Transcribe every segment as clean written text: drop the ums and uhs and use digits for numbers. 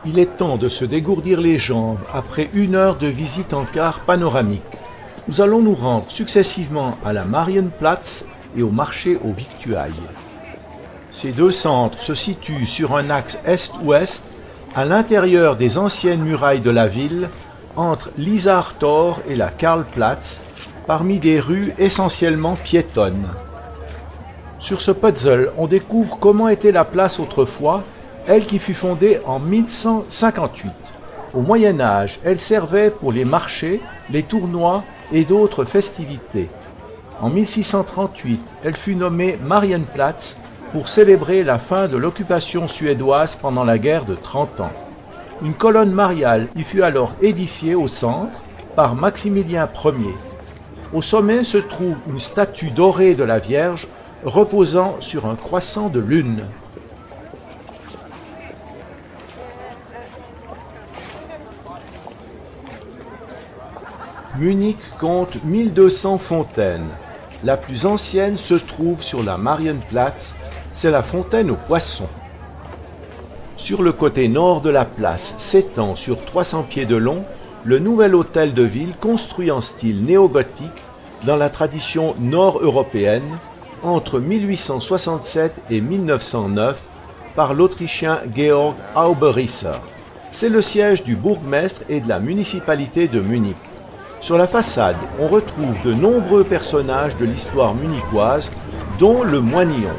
Il est temps de se dégourdir les jambes après 1 heure de visite en car panoramique. Nous allons nous rendre successivement à la Marienplatz et au marché aux victuailles. Ces deux centres se situent sur un axe est-ouest, à l'intérieur des anciennes murailles de la ville, entre l'Isartor et la Karlplatz, parmi des rues essentiellement piétonnes. Sur ce puzzle, on découvre comment était la place autrefois, elle qui fut fondée en 1158. Au Moyen Âge, elle servait pour les marchés, les tournois et d'autres festivités. En 1638, elle fut nommée Marienplatz pour célébrer la fin de l'occupation suédoise pendant la guerre de 30 ans. Une colonne mariale y fut alors édifiée au centre par Maximilien Ier. Au sommet se trouve une statue dorée de la Vierge reposant sur un croissant de lune. Munich compte 1200 fontaines. La plus ancienne se trouve sur la Marienplatz, c'est la fontaine aux poissons. Sur le côté nord de la place, s'étend sur 300 pieds de long, le nouvel hôtel de ville construit en style néo-gothique dans la tradition nord-européenne entre 1867 et 1909 par l'Autrichien Georg Auberisser. C'est le siège du bourgmestre et de la municipalité de Munich. Sur la façade, on retrouve de nombreux personnages de l'histoire munichoise, dont le moinillon.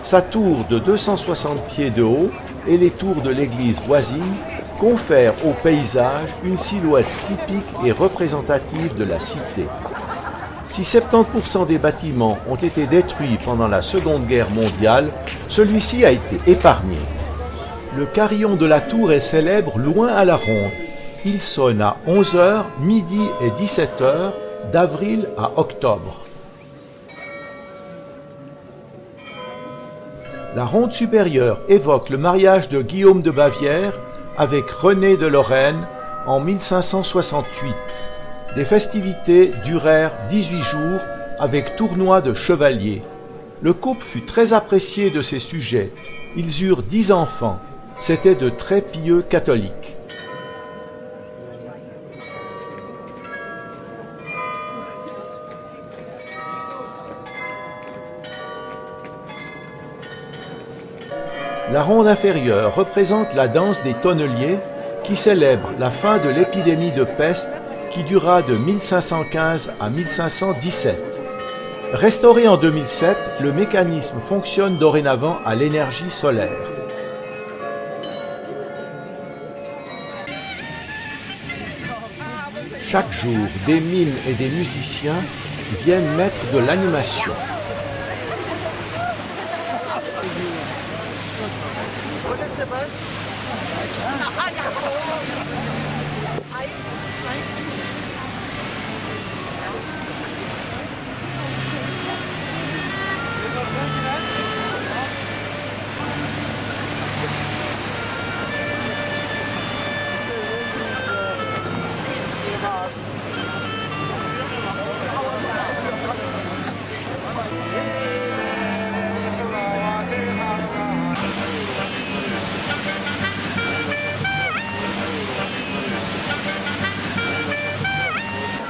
Sa tour de 260 pieds de haut et les tours de l'église voisine confèrent au paysage une silhouette typique et représentative de la cité. Si 70% des bâtiments ont été détruits pendant la Seconde Guerre mondiale, celui-ci a été épargné. Le carillon de la tour est célèbre loin à la ronde. Il sonne à 11h, midi et 17h, d'avril à octobre. La ronde supérieure évoque le mariage de Guillaume de Bavière avec René de Lorraine en 1568. Les festivités durèrent 18 jours avec tournoi de chevaliers. Le couple fut très apprécié de ses sujets. Ils eurent 10 enfants. C'étaient de très pieux catholiques. La ronde inférieure représente la danse des tonneliers qui célèbre la fin de l'épidémie de peste qui dura de 1515 à 1517. Restauré en 2007, le mécanisme fonctionne dorénavant à l'énergie solaire. Chaque jour, des mimes et des musiciens viennent mettre de l'animation.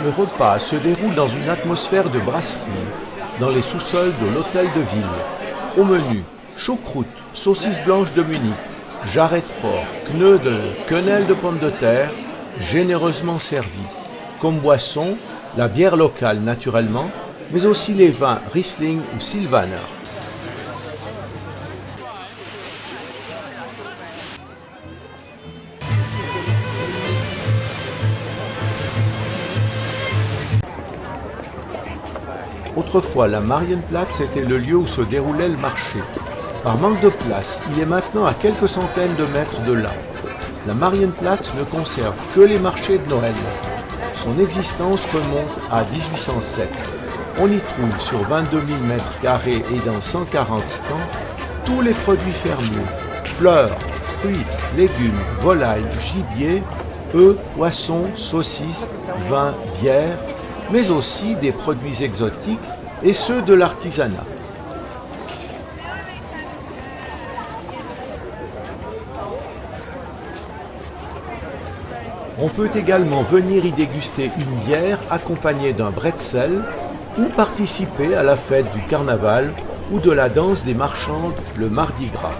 Le repas se déroule dans une atmosphère de brasserie, dans les sous-sols de l'hôtel de ville. Au menu, choucroute, saucisse blanche de Munich, jarret de porc, knödel, quenelle de pommes de terre, généreusement servies. Comme boisson, la bière locale naturellement, mais aussi les vins Riesling ou Sylvaner. Autrefois, la Marienplatz était le lieu où se déroulait le marché. Par manque de place, il est maintenant à quelques centaines de mètres de là. La Marienplatz ne conserve que les marchés de Noël. Son existence remonte à 1807. On y trouve sur 22 000 m² et dans 140 stands tous les produits fermiers, fleurs, fruits, légumes, volailles, gibier, œufs, poissons, saucisses, vins, bières, mais aussi des produits exotiques et ceux de l'artisanat. On peut également venir y déguster une bière accompagnée d'un bretzel ou participer à la fête du carnaval ou de la danse des marchandes le Mardi Gras.